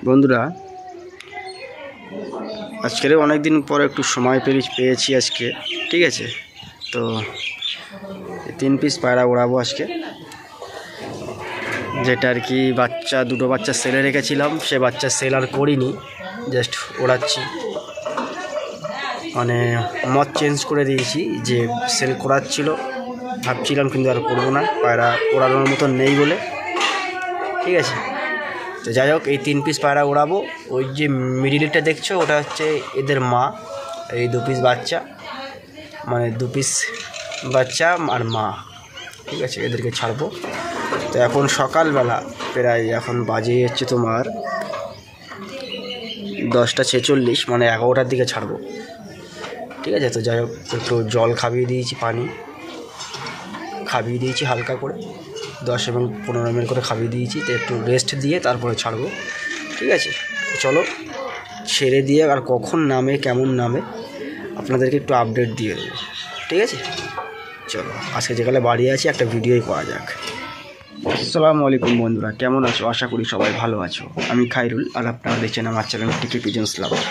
বন্ধুরা, আজকের অনেক দিন পর একটু সময় পেয়েছি আজকে। ঠিক আছে, তো 3 পিস পায়রা ওড়াবো আজকে, যেটা আর কি দুটো বাচ্চা সেলে রেখেছিলাম। সে বাচ্চা সেল আর করিনি, জাস্ট ওড়াচ্ছি। মানে মত চেঞ্জ করে দিয়েছি, যে সেল করাচ্ছিল ভাবছিলাম, কিন্তু আর করবো না, পায়রা ওড়ানোর মতো নেই বলে। ঠিক আছে, তো যাই হোক, এই 3 পিস পায়রা ওড়াবো। ওই যে মিডিলটা দেখছো, ওটা হচ্ছে এদের মা। এই 2 পিস বাচ্চা, মানে 2 পিস বাচ্চা আর মা। ঠিক আছে, এদেরকে ছাড়বো। তো এখন সকালবেলা প্রায় এখন বাজে হচ্ছে তোমার 10:46, মানে 11টার দিকে ছাড়বো। ঠিক আছে, তো যাই হোক, একটু জল খাইয়ে দিয়েছি, পানি খাইয়ে দিয়েছি হালকা করে, 10 এবং 15 ml করে খাইয়ে দিয়েছি। তো একটু রেস্ট দিয়ে তারপরে ছাড়বো। ঠিক আছে, চলো ছেড়ে দিয়ে আর কখন নামে কেমন নামে আপনাদেরকে একটু আপডেট দিয়ে দেবো। ঠিক আছে, চলো আজকে যেখানে বাড়ি আছি একটা ভিডিওই করা যাক। আসসালামু আলাইকুম বন্ধুরা, কেমন আছো? আশা করি সবাই ভালো আছো। আমি খাইরুল, আর আপনারা দেখছেন আমার চ্যানেল টিকে পিজন্স লাভার।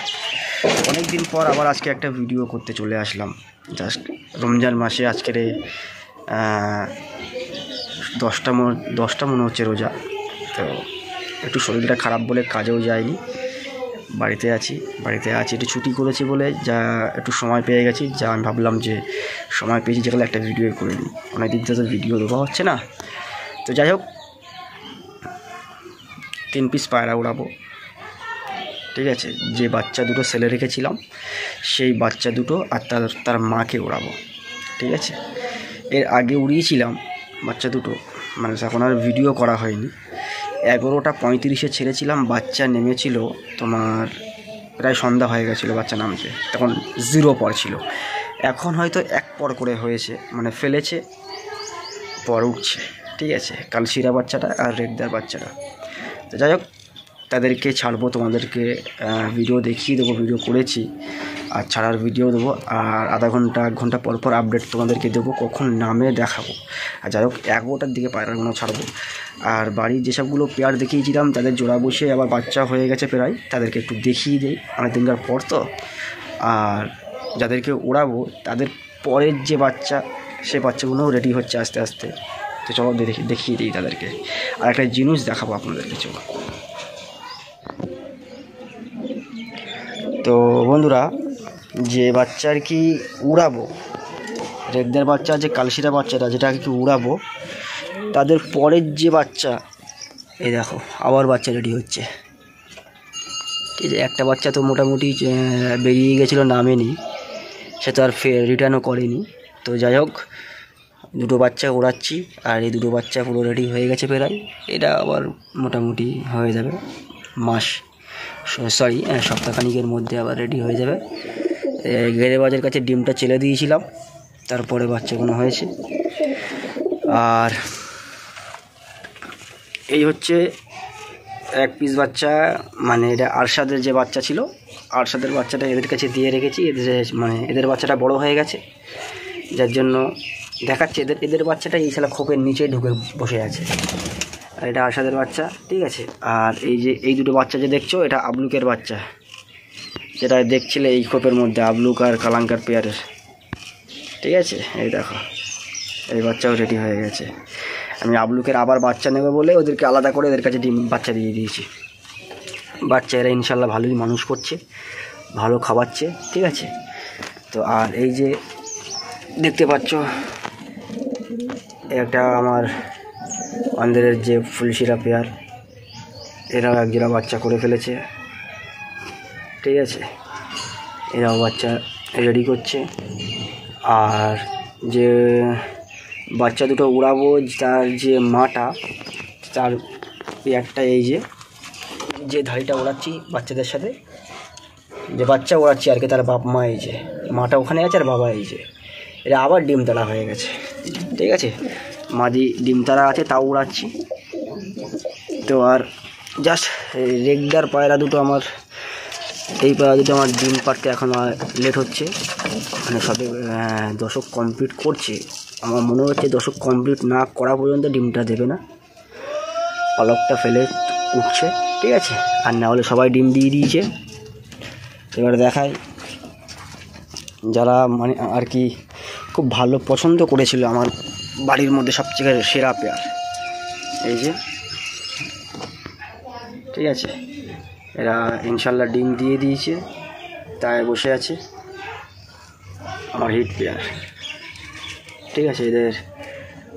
অনেক দিন পর আবার আজকে একটা ভিডিও করতে চলে আসলাম। জাস্ট রমজান মাসে আজকের 10টা মনে হচ্ছে রোজা। তো একটু শরীরটা খারাপ বলে কাজেও যায়নি, বাড়িতে আছি। একটু ছুটি করেছি বলে যা একটু সময় পেয়ে গেছি, যা আমি ভাবলাম যে সময় পেয়েছি যেগুলো একটা ভিডিও করে নিই। অনেক দিন তো ভিডিও দেওয়া হচ্ছে না। তো যাই হোক, 3 পিস পায়রা উড়াবো। ঠিক আছে, যে বাচ্চা দুটো সেলে রেখেছিলাম সেই বাচ্চা দুটো আর তার মাকে উড়াবো। ঠিক আছে, এর আগে উড়িয়েছিলাম বাচ্চা দুটো, মানে এখন আর ভিডিও করা হয়নি। 11:35 ছেড়েছিলাম, বাচ্চা নেমেছিল তোমার প্রায় সন্ধ্যা হয়ে গেছিলো বাচ্চা নামতে, তখন 0 পর ছিল। এখন হয়তো 1 পর করে হয়েছে, মানে ফেলেছে, পর উঠছে। ঠিক আছে, কালশিরা বাচ্চাটা আর রেডদার বাচ্চাটা। তো যাই হোক, তাদেরকে ছাড়বো, তোমাদেরকে ভিডিও দেখিয়ে দেবো, ভিডিও করেছি আর ছাড়ার ভিডিও দেবো। আর আধা ঘন্টা 1 ঘন্টা পর পর আপডেট তোমাদেরকে দেবো, কখন নামে দেখাবো। আর যাই হোক, 11টার দিকে পায়রাগুলো ছাড়বো। আর বাড়ির যেসবগুলো পেয়ার দেখিয়েছিলাম তাদের জোড়া বসে আবার বাচ্চা হয়ে গেছে প্রায়, তাদেরকে একটু দেখিয়ে দেই, অনেক দিনকার পর তো। আর যাদেরকে ওড়াবো তাদের পরের যে বাচ্চা, সে বাচ্চাগুলোও রেডি হচ্ছে আস্তে আস্তে। তো চলো দেখিয়ে দিই তাদেরকে। আর একটা জিনিস দেখাবো আপনাদেরকে, চলো। তো বন্ধুরা, যে বাচ্চা আর কি উড়াবো, রেগদার বাচ্চা, যে কালশিরা বাচ্চাটা যেটা আর কি উড়াবো, তাদের পরের যে বাচ্চা, এই দেখো আবার বাচ্চা রেডি হচ্ছে। ঠিক আছে, একটা বাচ্চা তো মোটামুটি বেরিয়ে গেছিলো, নামেনি, সে তো আর রিটার্নও করেনি। তো যাই হোক, 2 বাচ্চা ওড়াচ্ছি, আর এই 2 বাচ্চা পুরো রেডি হয়ে গেছে প্রায়। এটা আবার মোটামুটি হয়ে যাবে সপ্তাহখানিকের মধ্যে আবার রেডি হয়ে যাবে। গেরেবাজের কাছে ডিমটা চেলে দিয়েছিলাম, তারপরে বাচ্চাগুলো হয়েছে। আর এই হচ্ছে 1 পিস বাচ্চা, মানে এটা আরশাদের যে বাচ্চা ছিল, আরশাদের বাচ্চাটা এদের কাছে দিয়ে রেখেছি। এদের বাচ্চাটা বড় হয়ে গেছে, যার জন্য দেখাচ্ছে এদের বাচ্চাটা এই শালা খোপের নিচেই ঢুকে বসে আছে। আর এটা আরশাদের বাচ্চা। ঠিক আছে, আর এই 2 বাচ্চা যে দেখছো, এটা আবলুকের বাচ্চা, যেটা দেখছিলে এই খোপের মধ্যে, আবলুক আর কালাঙ্কার পেয়ারের। ঠিক আছে, এই দেখো এই বাচ্চাও রেডি হয়ে গেছে। আমি আবলুকের আবার বাচ্চা নেবে বলে ওদেরকে আলাদা করে এদের কাছে বাচ্চা দিয়ে দিয়েছি। বাচ্চা এরা ইনশাল্লাহ ভালোই মানুষ করছে, ভালো খাওয়াচ্ছে। ঠিক আছে, তো আর এই যে দেখতে পাচ্ছ, একটা আমার অন্ধেরের যে ফুলশিরা পেয়ার, এরাও 1 জোড়া বাচ্চা করে ফেলেছে। ঠিক আছে, এরাও বাচ্চা রেডি করছে। আর যে বাচ্চা দুটো উড়াবো, তার যে মাটা, তার পেয়ারটা এই যে ধাড়িটা ওড়াচ্ছি বাচ্চাদের সাথে, যে বাচ্চা ওড়াচ্ছি আর কি, তার বাপ মা এই যে, মাটা ওখানে আছে আর বাবা এই যে, এরা আবার ডিম তাড়া হয়ে গেছে। ঠিক আছে, মাদি ডিম তাড়া আছে, তাও উড়াচ্ছি। তো আর জাস্ট রেগদার পায়রা দুটো আমার, এই পায়রা দুটো আমার ডিম পাড়তে এখন লেট হচ্ছে, মানে সবে দশক কমপ্লিট করছে। আমার মনে হচ্ছে দশক কমপ্লিট না করা পর্যন্ত ডিমটা দেবে না, পালকটা ফেলে উঠছে। ঠিক আছে, আর না হলে সবাই ডিম দিয়ে দিয়েছে। এবার দেখাই যারা মানে আর কি খুব ভালো পছন্দ করেছিল আমার বাড়ির মধ্যে সবচেয়ে সেরা পেয়ার, এই যে, ঠিক আছে, এরা ইনশাল্লাহ ডিম দিয়ে দিয়েছে, তাই বসে আছে আমার হিট পেয়ার। ঠিক আছে, এদের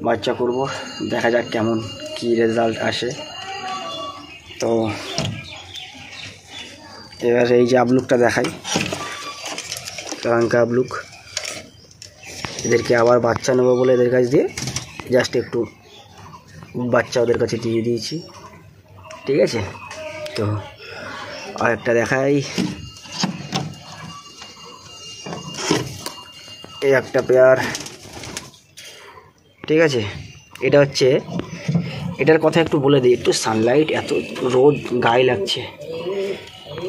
বাচ্চা করব, দেখা যাক কেমন কি রেজাল্ট আসে। তো এবার এই যে আবলুকটা দেখাই, কালাঙ্কা আবলুক, এদেরকে আবার বাচ্চা নেবো বলে এদের কাছ দিয়ে জাস্ট একটু বাচ্চা ওদের কাছে দিয়ে দিয়েছি। ঠিক আছে, তো আরেকটা দেখাই, এই একটা পেয়ার। ঠিক আছে, এটা হচ্ছে, এটার কথা একটু বলে দিই, একটু সানলাইট, এত রোদ গায়ে লাগছে,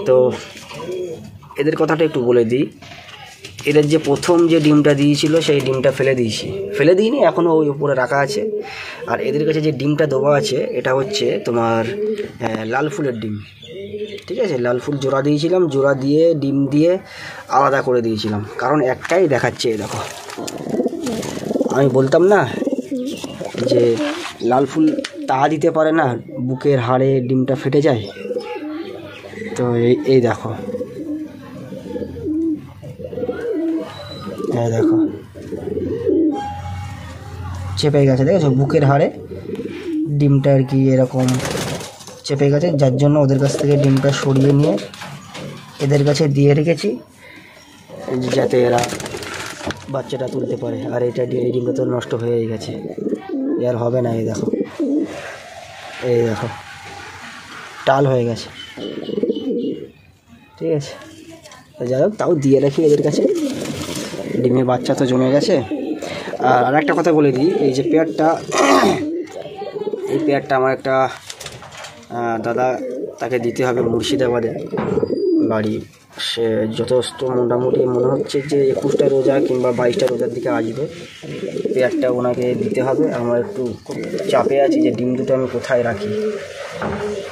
তো এদের কথাটা একটু বলে দিই। এদের যে প্রথম যে ডিমটা দিয়েছিল সেই ডিমটা ফেলে দিইনি, এখনও ওই উপরে রাখা আছে। আর এদের কাছে যে ডিমটা দেওয়া আছে এটা হচ্ছে তোমার লাল ফুলের ডিম। ঠিক আছে, লাল ফুল জোড়া দিয়েছিলাম, জোড়া দিয়ে ডিম দিয়ে আলাদা করে দিয়েছিলাম, কারণ একটাই দেখাচ্ছে। দেখো, আমি বলতাম না যে লাল ফুল তা দিতে পারে না, বুকের হাড়ে ডিমটা ফেটে যায়, তো এই দেখো, দেখো চেপে গেছে, দেখেছো, বুকের হাড়ে ডিমটা আর কি এরকম চেপে গেছে, যার জন্য ওদের কাছ থেকে ডিমটা সরিয়ে নিয়ে এদের কাছে দিয়ে রেখেছি, যাতে এরা বাচ্চাটা তুলতে পারে। আর এই ডিমটা তো নষ্ট হয়ে গেছে, আর হবে না। এই দেখো টাল হয়ে গেছে। ঠিক আছে, যাই হোক, তাও দিয়ে রাখি এদের কাছে, ডিমের বাচ্চা তো জমে গেছে। আর একটা কথা বলে দিই, এই যে পেয়ারটা, এই পেয়ারটা আমার একটা দাদা, তাকে দিতে হবে মুর্শিদাবাদে বাড়ি। সে যথেষ্ট মোটামুটি মনে হচ্ছে যে 21টা রোজা কিংবা 22টা রোজার দিকে আসবে, পেয়ারটা ওনাকে দিতে হবে। আমার একটু খুব চাপে আছি যে ডিম দুটো আমি কোথায় রাখি।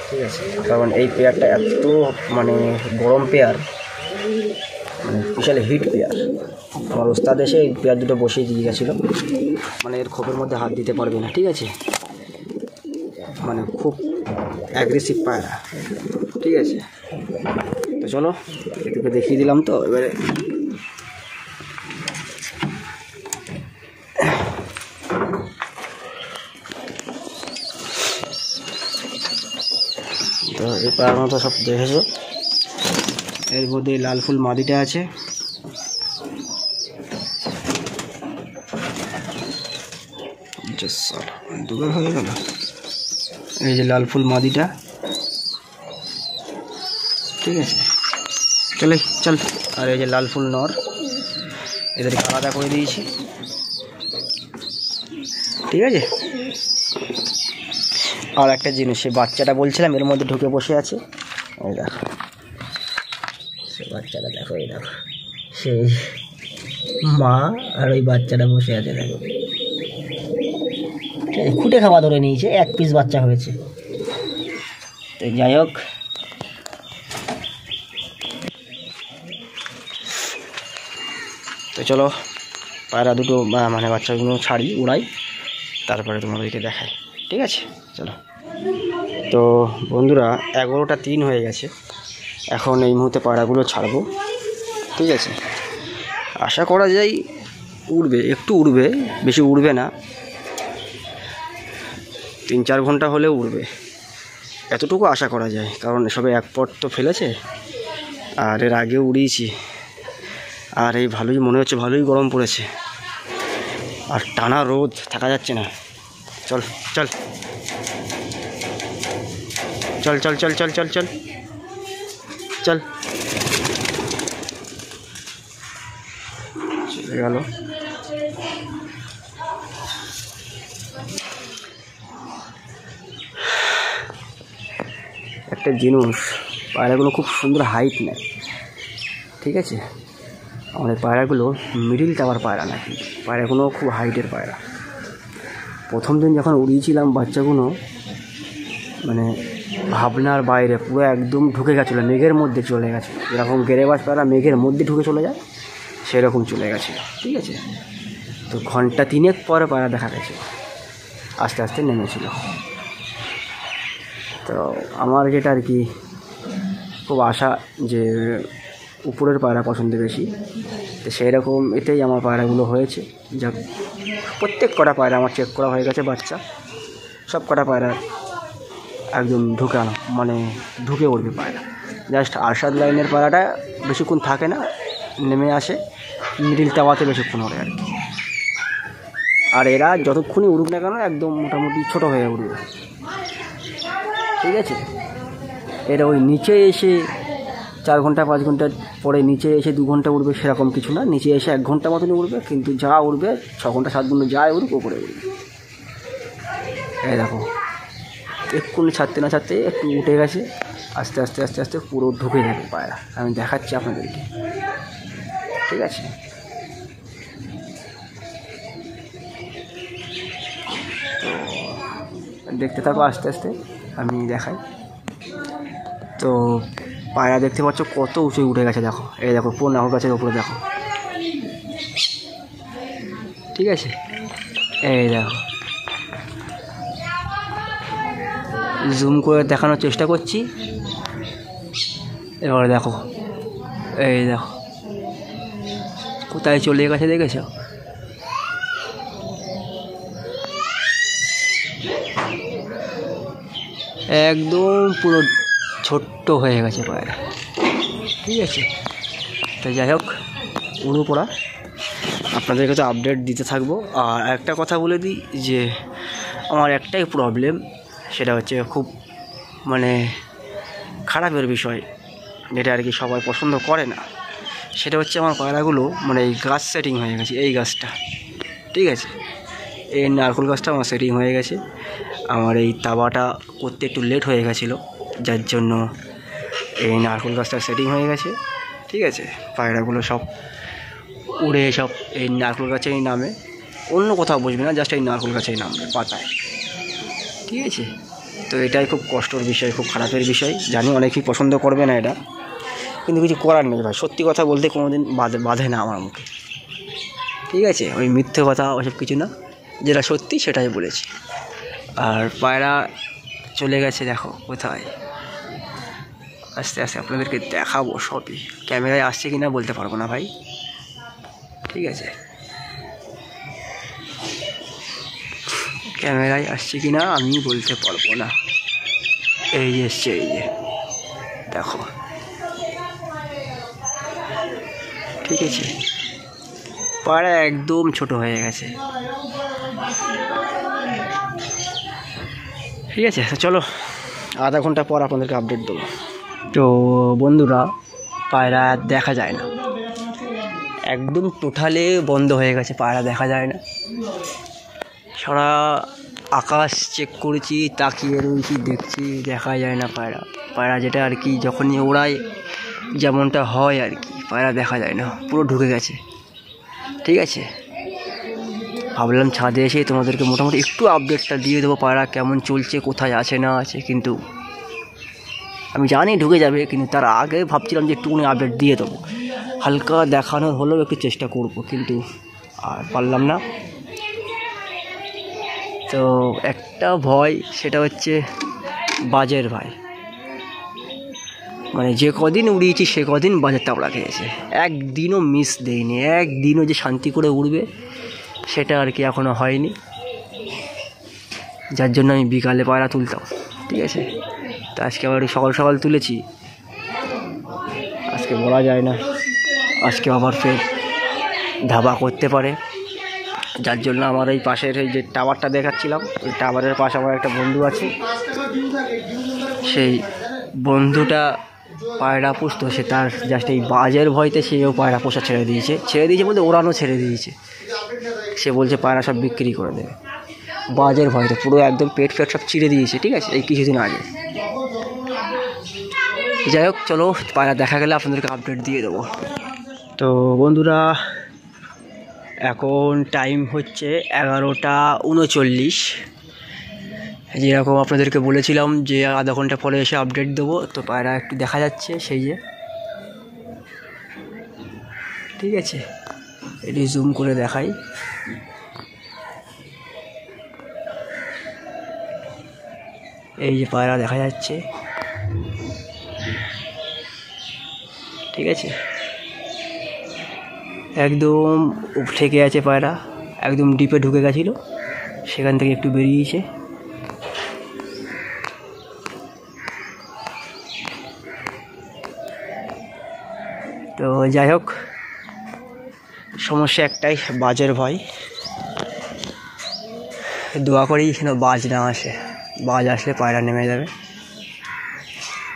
ঠিক আছে, কারণ এই পেয়ারটা এত মানে গরম পেয়ার, মানে স্পেশাল হিট পেয়ার। আমার ওস্তাদ এসে এই পেয়ার দুটো বসিয়ে দিয়ে গেছিলো, মানে এর খোপের মধ্যে হাত দিতে পারবে না। ঠিক আছে, মানে খুব অ্যাগ্রেসিভ পায়রা। ঠিক আছে, তো চলো এটুকু দেখিয়ে দিলাম। তো এবারে তো এই পায়রার মতো সব দেখেছো, এর মধ্যে লাল ফুল মাদিটা আছে। দুবার হয়ে গেল, এই যে লাল ফুল মাদিটা। ঠিক আছে, চল। আর এই যে লাল ফুল নর, এদেরকে আলাদা করে দিয়েছি। ঠিক আছে, আর একটা জিনিস, সে বাচ্চাটা বলছিলাম এর মধ্যে ঢুকে বসে আছে, এই দেখো সে বাচ্চাটা, দেখো এই দেখো, সেই মা আর ওই বাচ্চাটা বসে আছে, দেখো খুঁটে খাওয়া ধরে নিয়েছে, 1 পিস বাচ্চা হয়েছে। তো যাই হোক, তো চলো পায়রা দুটো মানে বাচ্চাগুলো ছাড়ি, উড়াই, তারপরে তোমাদেরকে দেখাই। ঠিক আছে, চলো। তো বন্ধুরা 11টা 3 হয়ে গেছে, এখন এই মুহূর্তে পায়রাগুলো ছাড়বো। ঠিক আছে, আশা করা যায় উড়বে, একটু উড়বে, বেশি উড়বে না, 3-4 ঘন্টা হলেও উড়বে, এতটুকু আশা করা যায়। কারণ সবে 1 পট তো ফেলেছে, আর এর আগেও উড়িয়েছি, আর এই ভালোই মনে হচ্ছে, ভালোই গরম পড়েছে, আর টানা রোদ, থাকা যাচ্ছে না। চল চলে গেল। একটা জিনিস, পায়রাগুলো খুব সুন্দর হাইট নেয়। ঠিক আছে, আমাদের পায়রাগুলো মিডিল টাওয়ার পায়রা না, কিন্তু পায়রাগুলো খুব হাইটের পায়রা। প্রথম দিন যখন উড়িয়েছিলাম বাচ্চাগুলো, মানে ভাবনার বাইরে, পুরো একদম ঢুকে গেছিলো, মেঘের মধ্যে চলে গেছে। এরকম গেরেবাজ পায়রা মেঘের মধ্যে ঢুকে চলে যায়, সেরকম চলে গেছিলো। ঠিক আছে, তো ঘন্টা 3 পরে পায়রা দেখা গেছে, আস্তে আস্তে নেমেছিল। তো আমার যেটা আর কি খুব আশা যে উপরের পায়রা পছন্দ বেশি, তো সেই রকম এতেই আমার পায়রাগুলো হয়েছে। যাক, প্রত্যেক কটা পায়রা আমার চেক করা হয়ে গেছে, বাচ্চা সব কটা পায়রা একদম ঢুকানো, মানে ঢুকে উঠবে পায়রা। জাস্ট আরশাদ লাইনের পায়রাটা বেশিক্ষণ থাকে না, নেমে আসে, মিডিল টাওয়াতে বেশিক্ষণ ওড়ে আর কি। আর এরা যতক্ষণই উড়ুক না কেন একদম মোটামুটি ছোটো হয়ে উঠবে। ঠিক আছে, এরা ওই নিচে এসে 4 ঘন্টা 5 ঘন্টা পরে নিচে এসে 2 ঘন্টা উঠবে সেরকম কিছু না, নিচে এসে 1 ঘন্টা মতনই উঠবে, কিন্তু যা উঠবে 6 ঘন্টা 7 ঘন্টা যায় উড়ুক ওপরে উঠবে। এই দেখো এক্ষুনি ছাড়তে না ছাড়তে একটু উঠে গেছে, আস্তে আস্তে আস্তে আস্তে পুরো ঢুকে যাবে পায়রা। আমি দেখাচ্ছি আপনাদেরকে। ঠিক আছে, তো দেখতে থাকো, আস্তে আস্তে আমি দেখাই। তো পায়রা দেখতে পাচ্ছ কত উঁচু উঠে গেছে, দেখো এই দেখো পুরো নাহর গাছের ওপরে দেখো। ঠিক আছে, এই দেখো জুম করে দেখানোর চেষ্টা করছি, এবারে দেখো, এই দেখো কোথায় চলে গেছে, দেখেছ? একদম পুরো ছোট্ট হয়ে গেছে পায়রা। ঠিক আছে, তো যাই হোক, উড়ো পড়া আপনাদেরকে তো আপডেট দিতে থাকবো। আর একটা কথা বলে দিই যে আমার একটাই প্রবলেম, সেটা হচ্ছে খুব মানে খারাপের বিষয়, যেটা আর কি সবাই পছন্দ করে না। সেটা হচ্ছে আমার পায়রাগুলো মানে এই গাছ সেটিং হয়ে গেছে, এই গাছটা। ঠিক আছে, এই নারকেল গাছটা আমার সেটিং হয়ে গেছে। আমার এই তাওয়াটা করতে একটু লেট হয়ে গেছিলো, যার জন্য এই নারকেল গাছটা সেটিং হয়ে গেছে। ঠিক আছে, পায়রাগুলো সব উড়ে সব এই নারকেল গাছেই নামে, অন্য কোথাও বসবে না, জাস্ট এই নারকেল গাছেই নামবে পাতায়। ঠিক আছে, তো এটাই খুব কষ্টের বিষয়, খুব খারাপের বিষয়। জানি অনেকেই পছন্দ করবে না এটা, কিন্তু কিছু করার নেই ভাই। সত্যি কথা বলতে কোনো দিন বাধে না আমার মুখে। ঠিক আছে, ওই মিথ্যে কথা ওসব কিছু না, যেটা সত্যি সেটাই বলেছি। আর পায়রা চলে গেছে দেখো কোথায়, আস্তে আস্তে আপনাদেরকে দেখাবো সবই। ক্যামেরায় আসছে কি না বলতে পারবো না ভাই। ঠিক আছে, ক্যামেরায় আসছে কি না আমি বলতে পারবো না। এই যে এসছে, এই যে দেখো। ঠিক আছে, পায়রা একদম ছোট হয়ে গেছে। ঠিক আছে, চলো আধা ঘন্টা পর আপনাদেরকে আপডেট দেবো। তো বন্ধুরা, পায়রা দেখা যায় না, একদম টোটালি বন্ধ হয়ে গেছে, পায়রা দেখা যায় না। সারা আকাশ চেক করেছি, তাকিয়ে রয়েছি, দেখছি, দেখা যায় না পায়রা। পায়রা যেটা আর কি যখনই ওড়ায় যেমনটা হয় আর কি, পায়রা দেখা যায় না, পুরো ঢুকে গেছে। ঠিক আছে, ভাবলাম ছাদে এসে তোমাদেরকে মোটামুটি একটু আপডেটটা দিয়ে দেবো, পায়রা কেমন চলছে, কোথায় আছে না আছে। কিন্তু আমি জানি ঢুকে যাবে, কিন্তু তার আগে ভাবছিলাম যে একটুখানি আপডেট দিয়ে দেবো, হালকা দেখানোর হলেও একটু চেষ্টা করব, কিন্তু আর পারলাম না। তো একটা ভয়, সেটা হচ্ছে বাজের ভয়। মানে যে কদিন উড়িয়েছি সে কদিন বাজের তাবড়া খেয়েছে, একদিনও মিস দেয়নি, একদিনও যে শান্তি করে উড়বে সেটা আর কি এখনও হয়নি। যার জন্য আমি বিকালে পায়রা তুলতাম। ঠিক আছে, তো আজকে আবার সকাল সকাল তুলেছি, আজকে বলা যায় না, আজকে আবার ফের ধাবা করতে পারে। যার জন্য আমার এই পাশের এই যে টাওয়ারটা দেখাচ্ছিলাম, ওই টাওয়ারের পাশে আমার একটা বন্ধু আছে, সেই বন্ধুটা পায়রা পুষতো, সে তার জাস্ট এই বাজের ভয়তে সেও পায়রা পোষা ছেড়ে দিয়েছে বলতে ওড়ানো ছেড়ে দিয়েছে। সে বলছে পায়রা সব বিক্রি করে দেবে, বাজের ভয়তে পুরো একদম পেট ফেট সব চিড়ে দিয়েছে। ঠিক আছে, এই কিছুদিন আগে। যাই হোক, চলো পায়রা দেখা গেলে আপনাদেরকে আপডেট দিয়ে দেবো। তো বন্ধুরা, এখন টাইম হচ্ছে 11টা 39। যেরকম আপনাদেরকে বলেছিলাম যে আধা ঘন্টা পরে এসে আপডেট দেবো, তো পায়রা একটু দেখা যাচ্ছে সেই যে, ঠিক আছে। এটি জুম করে দেখাই, এই যে পায়রা দেখা যাচ্ছে, ঠিক আছে। একদম ঠেকে আছে পায়রা, একদম ডিপে ঢুকে গেছিলো, সেখান থেকে একটু বেরিয়েছে। তো যাই হোক, সমস্যা একটাই, বাজের ভয়। দোয়া করি যেন বাজ না আসে, বাজ আসলে পায়রা নেমে যাবে,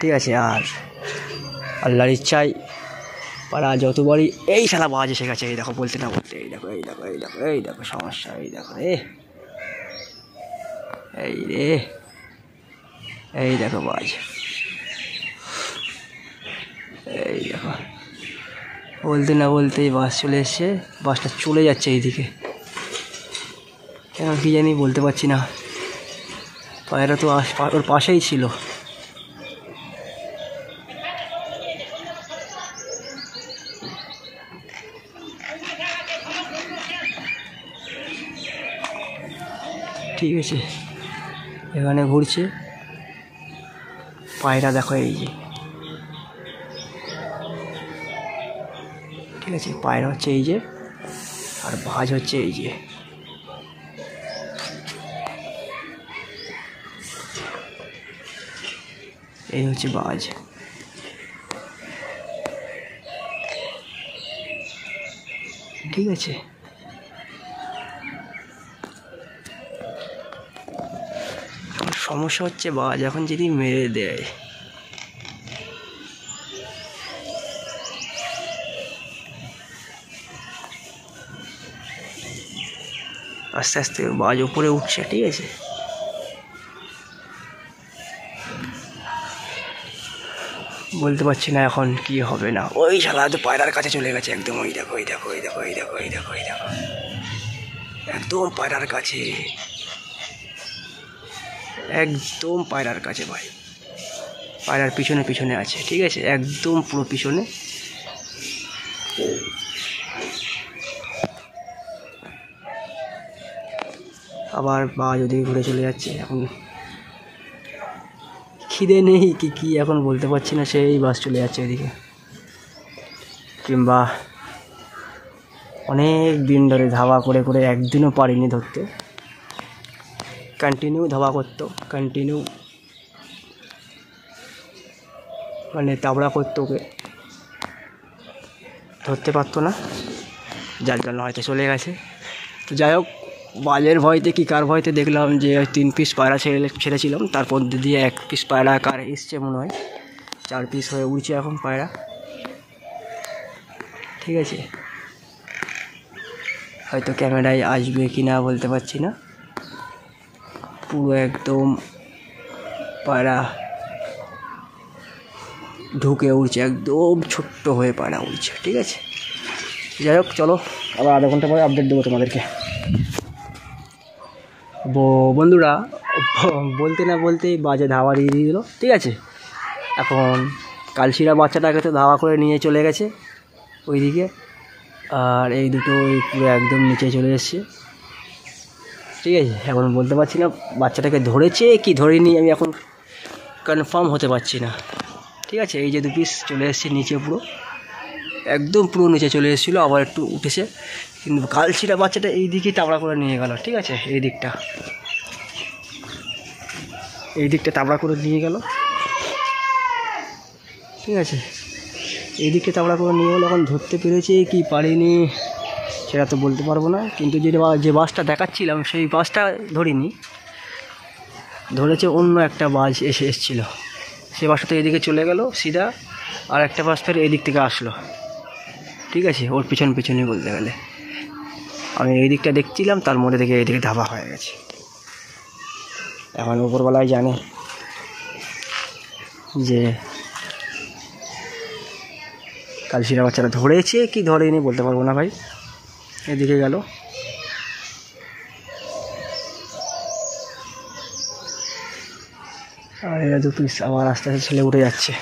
ঠিক আছে। আর আল্লাহর ইচ্ছায় পায়রা যতবারই, এই শালা বাজ এসে গেছে, এই দেখো, বলতে না বলতে, এই দেখো, এই দেখো, এই দেখো, এই দেখো সমস্যা, এই দেখো রে, এই রে, এই দেখো বাজ, এই দেখো, বলতে না বলতেই বাস চলে এসছে। বাসটা চলে যাচ্ছে এইদিকে, কেন কি জানি বলতে পারছি না। পায়রা তো ওর পাশেই ছিল। ঠিক আছে, এখানে ঘুরছে পায়রা, দেখো এই যে, ঠিক আছে। পায়রা হচ্ছে এই যে, আর বাজ হচ্ছে এই যে, এই হচ্ছে বাজ। ঠিক আছে, সমস্যা হচ্ছে বাজ এখন যদি মেরে দেয়, আস্তে আস্তে বাজ উপরে উঠছে, ঠিক আছে। বলতে পারছি না এখন কি হবে না। ওই শালা তো পায়রার কাছে চলে গেছে একদম, ওই দেখো, ওই দেখো, ওই দেখো, ওই দেখো, ওই দেখো, ওই দেখো, একদম পায়রার কাছে, একদম পায়রার কাছে ভাই। পায়রার পিছনে পিছনে আছে, ঠিক আছে, একদম পুরো পিছনে। আবার বাজ ওদিকে ঘুরে চলে যাচ্ছে। এখন খিদে নেই কি কি এখন বলতে পারছি না, সেই বাস চলে যাচ্ছে ওইদিকে। কিংবা অনেক দিন ধরে ধাওয়া করে করে একদিনও পারিনি ধরতে, কন্টিনিউ ধাওয়া করতো, কন্টিনিউ মানে তাবড়া করতো, ওকে ধরতে পারতো না, যার জন্য হয়তো চলে গেছে। তো যাই হোক, বাজের ভয়তে কি কার ভয়তে দেখলাম যে 3 পিস পায়রা ছেড়েছিলাম, তারপর দিয়ে 1 পিস পায়রা কার এসছে মনে হয়, 4 পিস হয়ে উড়ছে এখন পায়রা, ঠিক আছে। হয়তো ক্যামেরায় আসবে কি না বলতে পারছি না। পুরো একদম পায়রা ঢুকে উড়ছে, একদম ছোট্ট হয়ে পায়রা উড়ছে, ঠিক আছে। যাই হোক, চলো আবার আধা ঘন্টা পরে আপডেট দেবো তোমাদেরকে। বন্ধুরা, বলতে না বলতেই বাজে ধাওয়া দিয়ে দিল, ঠিক আছে। এখন কালশিরা বাচ্চাটাকে তো ধাওয়া করে নিয়ে চলে গেছে ওইদিকে, আর এই দুটো পুরো একদম নিচে চলে এসছে, ঠিক আছে। এখন বলতে পারছি না বাচ্চাটাকে ধরেছে কি ধরেনি, আমি এখন কনফার্ম হতে পারছি না, ঠিক আছে। এই যে 2 পিস চলে এসছে নিচে, পুরো একদম পুরো নিচে চলে এসেছিলো, আবার একটু উঠেছে, কিন্তু কালশিরা বাচ্চাটা এই দিকেই তাবড়া করে নিয়ে গেল, ঠিক আছে। এই দিকটা তাবড়া করে নিয়ে গেল, ঠিক আছে। এই দিকটা তাবড়া করে নিয়ে গেলো। এখন ধরতে পেরেছে কি পারিনি সেটা তো বলতে পারবো না, কিন্তু যে বাসটা দেখাচ্ছিলাম সেই বাসটা ধরিনি, ধরেছে অন্য একটা বাস এসেছিলো, সেই বাসটা তো এদিকে চলে গেল সিধা, আর একটা বাস ফের এই দিক থেকে আসলো, ঠিক আছে। ওর পিছনে বলতে গেলে আমি এই দিকটা দেখছিলাম, তার মধ্যে থেকে এইদিকে ধাবা হয়ে গেছে। এখন উপরবেলায় জানে যে কালশিরা বাচ্চারা ধরেছে কি ধরেনি বলতে পারবো না ভাই। এদিকে গেল, আর এরা 2 পিস আবার আস্তে আস্তে ছেলে উঠে যাচ্ছে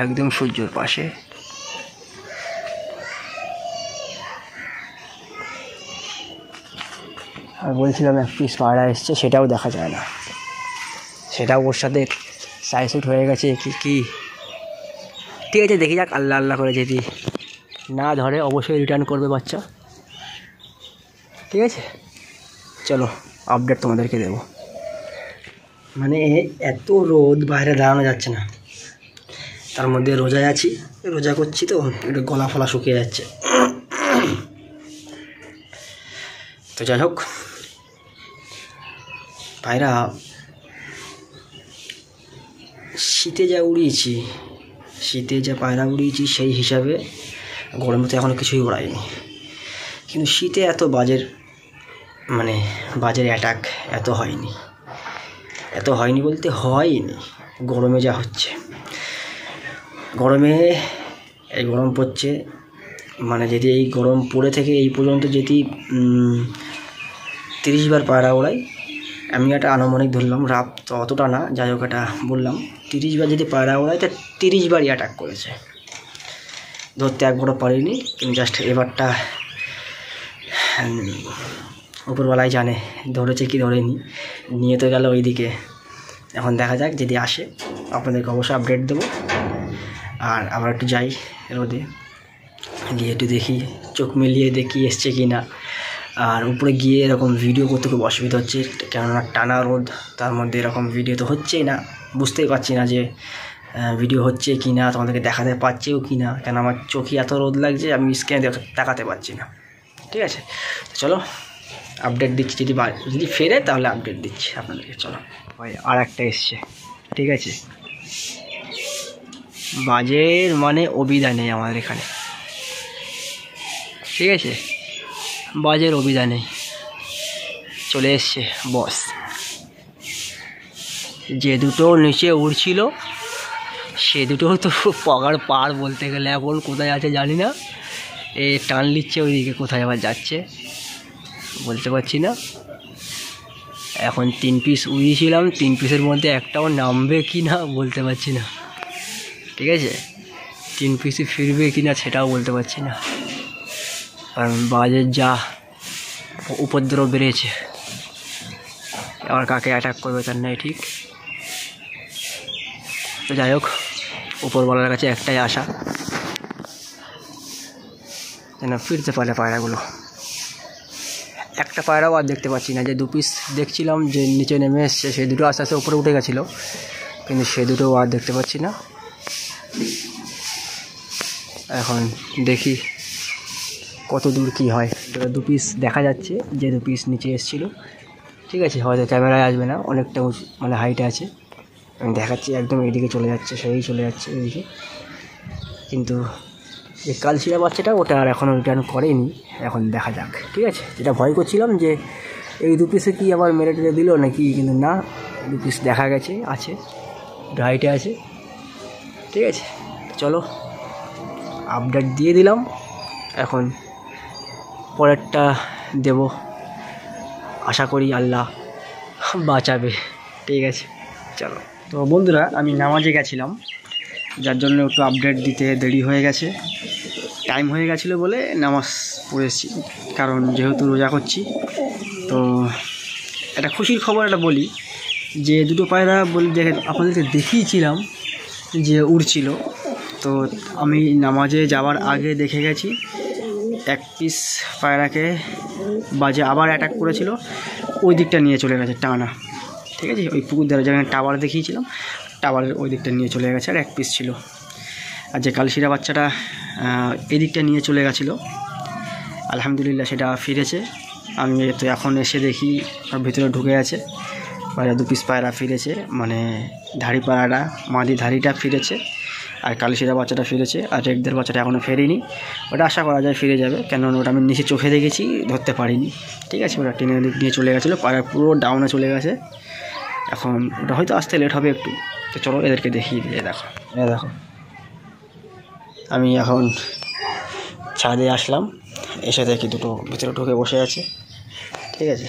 একদম সূর্যের পাশে। আর বলছিলাম 1 পিস পায়রা এসছে, সেটাও দেখা যায় না, সেটাও ওর সাথে সাইসুট হয়ে গেছে কি। ঠিক আছে, দেখি যাক, আল্লাহ আল্লাহ করে যদি না ধরে অবশ্যই রিটার্ন করবে বাচ্চা। ঠিক আছে, চলো আপডেট তোমাদেরকে দেবো। মানে এত রোদ, বাইরে দাঁড়ানো যাচ্ছে না, তার মধ্যে রোজায় আছি, রোজা করছি তো একটু গলা ফলা শুকিয়ে যাচ্ছে। তো যাই হোক, পায়রা শীতে যা উড়িয়েছি, শীতে যা পায়রা উড়িয়েছি সেই হিসাবে গরমে তো এখনও কিছুই ওড়ায়নি। কিন্তু শীতে এত বাজের অ্যাটাক এত হয়নি বলতে হয়নি, গরমে যা হচ্ছে। গরমে এই গরম পড়ছে, মানে যদি এই গরম পড়ে থেকে এই পর্যন্ত যদি 30 বার পায়রা ওড়াই, আমি একটা আনুমানিক ধরলাম, রাত তো অতটা না, যাই হোক এটা বললাম, 30 বার যদি পায়রা ওড়াই তা 30 বারই অ্যাটাক করেছে। ধরতে একবারও পারিনি, কিন্তু জাস্ট এবারটা উপরওয়ালাই জানে ধরেছে কি ধরেনি, নিয়ে তো গেল ওইদিকে। এখন দেখা যাক, যদি আসে আপনাদেরকে অবশ্যই আপডেট দেবো। আর আবার একটু যাই রোদে, গিয়ে একটু দেখি, চোখ মিলিয়ে দেখি এসছে কি না। আর উপরে গিয়ে এরকম ভিডিও করতে খুব অসুবিধা হচ্ছে, কেননা টানা রোদ, তার মধ্যে এরকম ভিডিও তো হচ্ছেই না, বুঝতেই পারছি না যে ভিডিও হচ্ছে কি না, তোমাদেরকে দেখাতে পারছেও কি না, কেন আমার চোখে এত রোদ লাগছে, আমি স্ক্যানে তাকাতে পারছি না। ঠিক আছে, চলো আপডেট দিচ্ছি, যদি ফেরে তাহলে আপডেট দিচ্ছি আপনাদেরকে। চলো ভাই, আর একটা এসছে। ঠিক আছে, বাজের মানে অবিদা নেই আমাদের এখানে। ঠিক আছে, বাজের অবিদা নেই, চলে এসছে বস। যে দুটো নিচে উড়ছিল সে দুটো তো পগার পার বলতে গেলে, এখন কোথায় আছে জানি না, এ টান নিচ্ছে ওইদিকে, কোথায় আবার যাচ্ছে বলতে পারছি না। এখন 3 পিস উড়িয়েছিলাম, 3 পিসের মধ্যে একটাও নামবে কি না বলতে পারছি না। ঠিক আছে, 3 পিসই ফিরবে কি না সেটাও বলতে পারছি না, কারণ বাজের যা উপদ্রব বেড়েছে, আবার কাকে অ্যাটাক করবে তার নাই ঠিক। তো যাই হোক, উপরওয়ালার কাছে একটাই আশা, যেন ফিরতে পারে পায়রাগুলো। একটা পায়রাও আর দেখতে পাচ্ছি না, যে 2 পিস দেখছিলাম যে নিচে নেমে এসছে, সেই দুটো আস্তে আস্তে উপরে উঠে গেছিলো, কিন্তু সে দুটোও আর দেখতে পাচ্ছি না। এখন দেখি কত দূর কী হয়। 2 পিস দেখা যাচ্ছে, যে 2 পিস নিচে এসেছিলো। ঠিক আছে, হয়তো ক্যামেরায় আসবে না, অনেকটা মানে হাইটে আছে, আমি দেখাচ্ছি, একদম এইদিকে চলে যাচ্ছে, সেই চলে যাচ্ছে এইদিকে। কিন্তু যে কালশিরা বাচ্চাটা, ওটা আর এখনও রিটার্ন করেনি, এখন দেখা যাক। ঠিক আছে, যেটা ভয় করছিলাম যে এই 2 পিসে কি আবার মেরে টেরে দিল নাকি, কিন্তু না, 2 পিস দেখা গেছে, আছে, হাইটে আছে। ঠিক আছে, চলো আপডেট দিয়ে দিলাম, এখন পরেরটা দেব, আশা করি আল্লাহ বাঁচাবে। ঠিক আছে, চলো। তো বন্ধুরা, আমি নামাজে গেছিলাম, যার জন্য একটু আপডেট দিতে দেরি হয়ে গেছে, টাইম হয়ে গেছিলো বলে নামাজ পড়েছি, কারণ যেহেতু রোজা করছি। তো একটা খুশির খবর একটা বলি, যে দুটো পায়রা আপনাদেরকে দেখিয়েছিলাম যে উড়ছিল, তো আমি নামাজে যাওয়ার আগে দেখে গেছি 1 পিস পায়রাকে বাজে আবার অ্যাটাক করেছিল, ওই দিকটা নিয়ে চলে গেছে টানা। ঠিক আছে, ওই পুকুর ধারে যেখানে টাওয়ার দেখিয়েছিলাম, টাওয়ারের ওই দিকটা নিয়ে চলে গেছে, আর 1 পিস ছিল। আর যে কালশিরা বাচ্চাটা এই দিকটা নিয়ে চলে গেছিলো, আলহামদুলিল্লাহ সেটা ফিরেছে। আমি তো এখন এসে দেখি ভিতরে ঢুকে আছে, পায়রা 2 পিস পায়রা ফিরেছে, মানে ধাড়ি পায়রাটা, মাদি ধাড়িটা ফিরেছে, আর কালশিরা বাচ্চাটা ফিরেছে, আর রেডদের বাচ্চাটা এখনও ফেরেনি। ওটা আশা করা যায় ফিরে যাবে, কেননা ওটা আমি নিচে চোখে দেখেছি, ধরতে পারিনি। ঠিক আছে, ওটা টেনের দিক নিয়ে চলে গেছিলো, পায়রা পুরো ডাউনে চলে গেছে, এখন ওটা হয়তো আসতে লেট হবে একটু। তো চলো এদেরকে দেখিয়ে দিয়ে, দেখো আমি এখন ছাদে আসলাম, এসে দেখি দুটো ভিতরে ঢুকে বসে আছে। ঠিক আছে,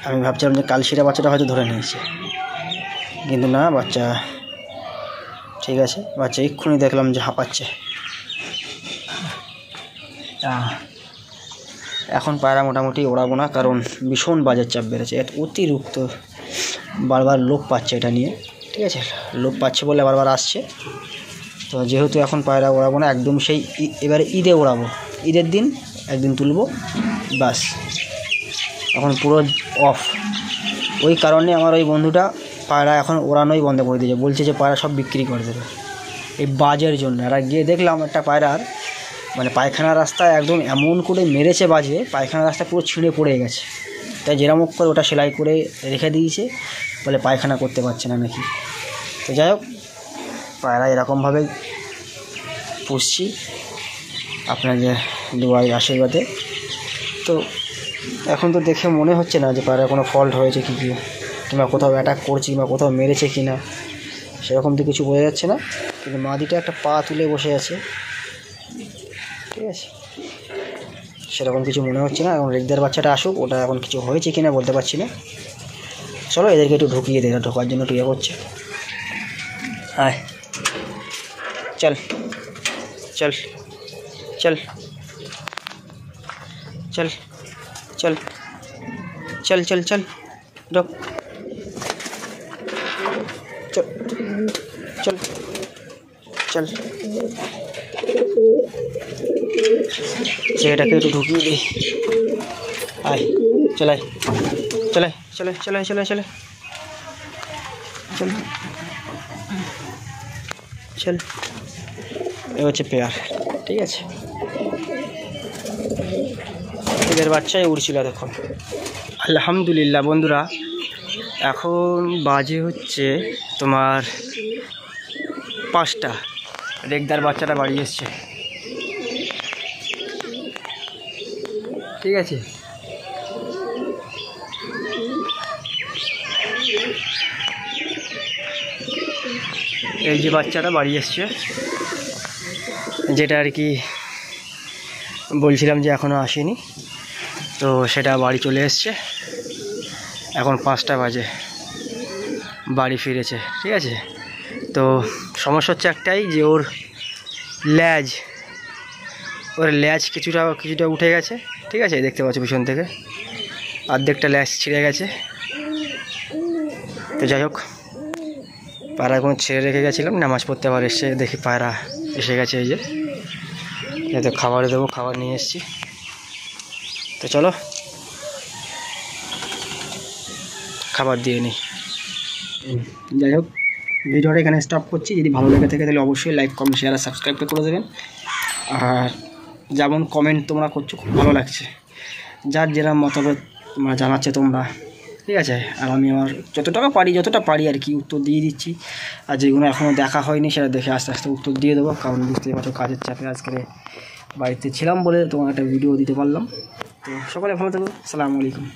আমি ভাবছিলাম যে কালশিরা বাচ্চাটা হয়তো ধরে নিয়েছে, কিন্তু না, বাচ্চা ঠিক আছে। বাচ্চা এক্ষুনি দেখলাম যে হাঁপাচ্ছে। এখন পায়রা মোটামুটি ওড়াবো না, কারণ ভীষণ বাজার চাপ বেড়েছে, অতিরিক্ত বারবার লোক পাচ্ছে এটা নিয়ে, ঠিক আছে। লোক পাচ্ছে বলে বারবার আসছে। তো যেহেতু এখন পায়রা ওড়াবো না, একদম সেই এবারে ঈদে ওড়াবো, ঈদের দিন একদিন তুলবো, বাস। এখন পুরো অফ। ওই কারণে আমার ওই বন্ধুটা পায়রা এখন ওড়ানোই বন্ধ করে দিয়েছে, বলছে যে পায়রা সব বিক্রি করে দেবে এই বাজের জন্য। আর গিয়ে দেখলাম একটা পায়রার মানে পায়খানা রাস্তায় একদম এমন করে মেরেছে বাজে, পায়খানা রাস্তা পুরো ছিঁড়ে পড়ে গেছে। তাই যেরকম করে ওটা সেলাই করে রেখে দিয়েছে, বলে পায়খানা করতে পারছে না নাকি। তো যাই হোক, পায়রা এরকমভাবে পুষছি আপনাদের দুয়ার আশীর্বাদে। তো এখন তো দেখে মনে হচ্ছে না যে পায়রা কোনো ফল্ট হয়েছে কি কিংবা কোথাও অ্যাটাক করছে কিংবা কোথাও মেরেছে কি না, সেরকম তো কিছু বোঝা যাচ্ছে না। কিন্তু মাদিটা একটা পা তুলে বসে আছে, ঠিক আছে, সেরকম কিছু মনে হচ্ছে না। এখন রেগদার বাচ্চাটা আসুক, ওটা এখন কিছু হয়েছে কি না বলতে পারছি না। চলো এদেরকে একটু ঢুকিয়ে দেয়, ঢোকার জন্য একটু ইয়ে করছে। আয় চল চল চল চল চল চল চল চল ঢোক, চল চল চল, ছেলেটাকে একটু ঢুকিয়ে দিই। আয় চলে চলে চলে চলে চলে চলে চল চল। এ হচ্ছে পেয়ার, ঠিক আছে। এদের বাচ্চাই উড়ছিল দেখুন। আলহামদুলিল্লাহ বন্ধুরা, এখন বাজে হচ্ছে তোমার 5টা। রেগদার বাচ্চাটা বাড়ি এসছে, ঠিক আছে। এই যে বাচ্চাটা বাড়ি এসছে, যেটা আর কি বলছিলাম যে এখনও আসেনি, তো সেটা বাড়ি চলে এসছে। এখন 5টা বাজে, বাড়ি ফিরেছে, ঠিক আছে। তো সমস্যা হচ্ছে একটাই, যে ওর ল্যাজ কিছুটা উঠে গেছে, ঠিক আছে। দেখতে পাচ্ছ পিছন থেকে অর্ধেকটা ল্যাজ ছিঁড়ে গেছে। তো যাই হোক, পায়রা এখন ছেড়ে রেখে গেছিলাম, নামাজ পড়তে আবার এসে দেখি পায়রা এসে গেছে। এই যে তো খাবার দেবো, খাবার নিয়ে এসেছি। তো চলো খাবার দিয়ে নিই। যাই হোক, ভিডিওটা এখানে স্টপ করছি। যদি ভালো লেগে থাকে তাহলে অবশ্যই লাইক, কমেন্ট, শেয়ার আর সাবস্ক্রাইব করে দেবেন। আর যেমন কমেন্ট তোমরা করছো খুব ভালো লাগছে, যার যেরকম মতামত তোমরা জানাচ্ছে তোমরা, ঠিক আছে। আর আমি আমার যতটা পারি আর কি উত্তর দিয়ে দিচ্ছি। আর যেগুলো এখনও দেখা হয়নি সেটা দেখে আস্তে আস্তে উত্তর দিয়ে দেবো, কারণ বুঝতেই পারছো কাজের চাপে আজকে বাড়িতে ছিলাম বলে তোমার একটা ভিডিও দিতে পারলাম। তো সকলে ভালো থাকো, আসসালামু আলাইকুম।